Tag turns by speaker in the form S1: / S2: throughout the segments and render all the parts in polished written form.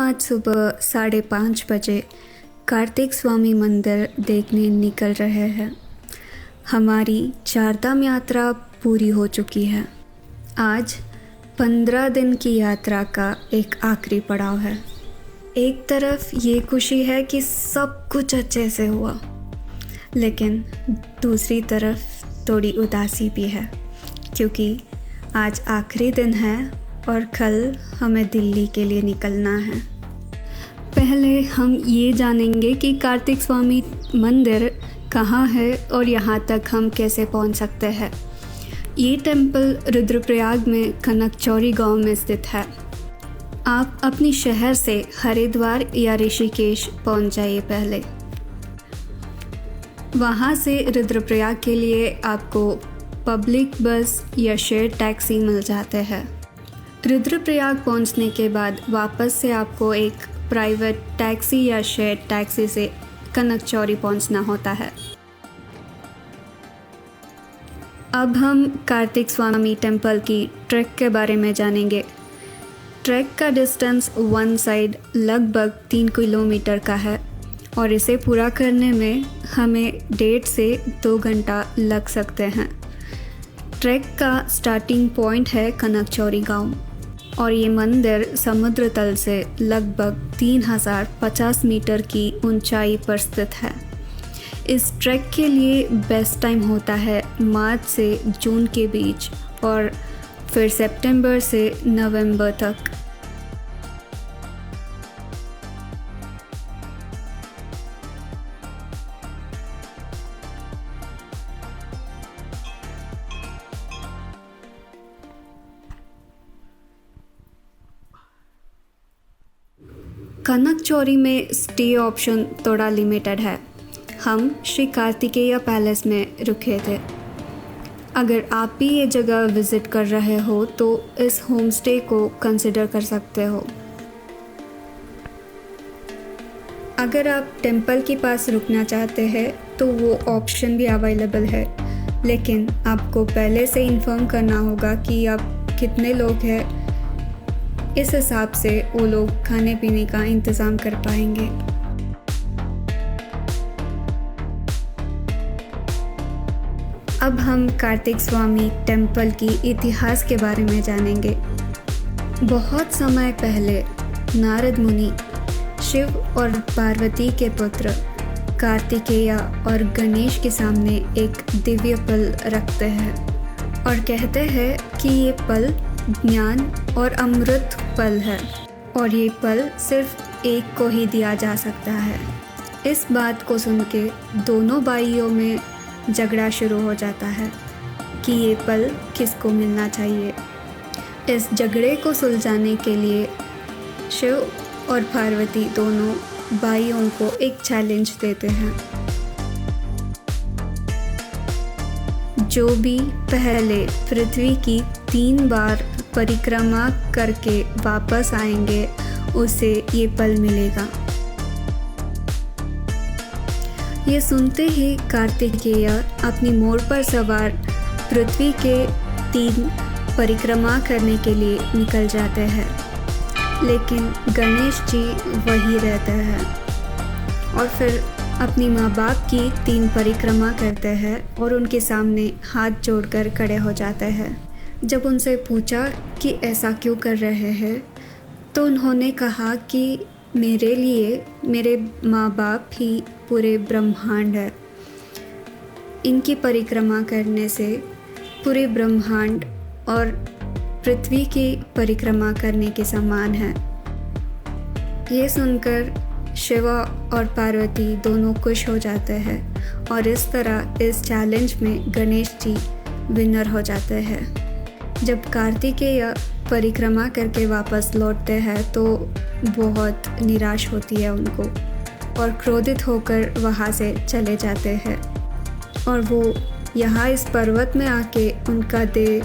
S1: आज सुबह 5:30 बजे कार्तिक स्वामी मंदिर देखने निकल रहे हैं। हमारी चारधाम यात्रा पूरी हो चुकी है। आज 15 दिन की यात्रा का एक आखिरी पड़ाव है। एक तरफ ये खुशी है कि सब कुछ अच्छे से हुआ, लेकिन दूसरी तरफ थोड़ी उदासी भी है, क्योंकि आज आखिरी दिन है और कल हमें दिल्ली के लिए निकलना है। पहले हम ये जानेंगे कि कार्तिक स्वामी मंदिर कहाँ है और यहाँ तक हम कैसे पहुँच सकते हैं। ये टेंपल रुद्रप्रयाग में कनकचौरी गांव में स्थित है। आप अपनी शहर से हरिद्वार या ऋषिकेश पहुँच जाइए पहले। वहाँ से रुद्रप्रयाग के लिए आपको पब्लिक बस या शेयर टैक्सी मिल जाते हैं। रुद्रप्रयाग पहुंचने के बाद वापस से आपको एक प्राइवेट टैक्सी या शेयर टैक्सी से कनकचौरी पहुंचना होता है। अब हम कार्तिक स्वामी टेंपल की ट्रैक के बारे में जानेंगे। ट्रैक का डिस्टेंस वन साइड लगभग 3 किलोमीटर का है और इसे पूरा करने में हमें 1.5 से 2 घंटा लग सकते हैं। ट्रैक का स्टार्टिंग पॉइंट है कनकचौरी गांव और ये मंदिर समुद्र तल से लगभग 3050 मीटर की ऊंचाई पर स्थित है। इस ट्रैक के लिए बेस्ट टाइम होता है मार्च से जून के बीच और फिर सितंबर से नवंबर तक। कनकचौरी में स्टे ऑप्शन थोड़ा लिमिटेड है। हम श्री कार्तिकेय पैलेस में रुके थे। अगर आप भी ये जगह विज़िट कर रहे हो तो इस होम स्टे को कंसिडर कर सकते हो। अगर आप टेंपल के पास रुकना चाहते हैं तो वो ऑप्शन भी अवेलेबल है, लेकिन आपको पहले से इन्फॉर्म करना होगा कि आप कितने लोग हैं। इस हिसाब से वो लोग खाने पीने का इंतज़ाम कर पाएंगे। अब हम कार्तिक स्वामी टेंपल की इतिहास के बारे में जानेंगे। बहुत समय पहले नारद मुनि शिव और पार्वती के पुत्र कार्तिकेय और गणेश के सामने एक दिव्य पल रखते हैं और कहते हैं कि ये पल ज्ञान और अमृत पल है और ये पल सिर्फ एक को ही दिया जा सकता है। इस बात को सुन के दोनों भाइयों में झगड़ा शुरू हो जाता है कि ये पल किसको मिलना चाहिए। इस झगड़े को सुलझाने के लिए शिव और पार्वती दोनों भाइयों को एक चैलेंज देते हैं। जो भी पहले पृथ्वी की 3 बार परिक्रमा करके वापस आएंगे उसे ये पल मिलेगा। ये सुनते ही कार्तिकेय अपनी मोर पर सवार पृथ्वी के 3 परिक्रमा करने के लिए निकल जाते हैं, लेकिन गणेश जी वही रहते हैं और फिर अपनी माँ बाप की 3 परिक्रमा करते हैं और उनके सामने हाथ जोड़कर खड़े हो जाते हैं। जब उनसे पूछा कि ऐसा क्यों कर रहे हैं तो उन्होंने कहा कि मेरे लिए मेरे माँ बाप ही पूरे ब्रह्मांड है। इनकी परिक्रमा करने से पूरे ब्रह्मांड और पृथ्वी की परिक्रमा करने के समान है। ये सुनकर शिव और पार्वती दोनों खुश हो जाते हैं और इस तरह इस चैलेंज में गणेश जी विनर हो जाते हैं। जब कार्तिकेय परिक्रमा करके वापस लौटते हैं तो बहुत निराश होती है उनको और क्रोधित होकर वहाँ से चले जाते हैं और वो यहाँ इस पर्वत में आके उनका देह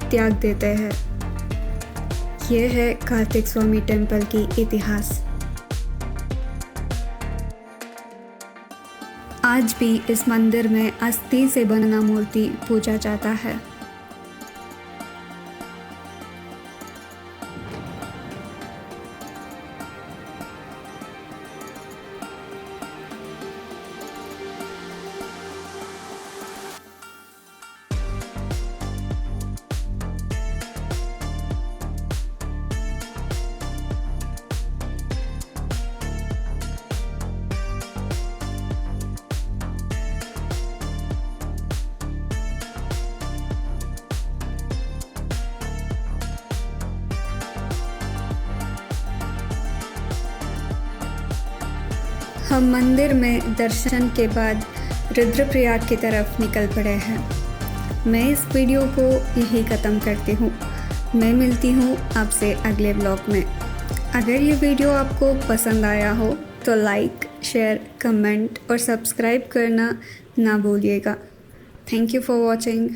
S1: त्याग देते हैं। यह है कार्तिक स्वामी टेंपल की इतिहास। आज भी इस मंदिर में अस्थि से बना मूर्ति पूजा जाता है। हम मंदिर में दर्शन के बाद रुद्रप्रयाग की तरफ निकल पड़े हैं। मैं इस वीडियो को यही ख़त्म करती हूँ। मैं मिलती हूँ आपसे अगले ब्लॉग में। अगर ये वीडियो आपको पसंद आया हो तो लाइक, शेयर, कमेंट और सब्सक्राइब करना ना भूलिएगा। Thank you for watching.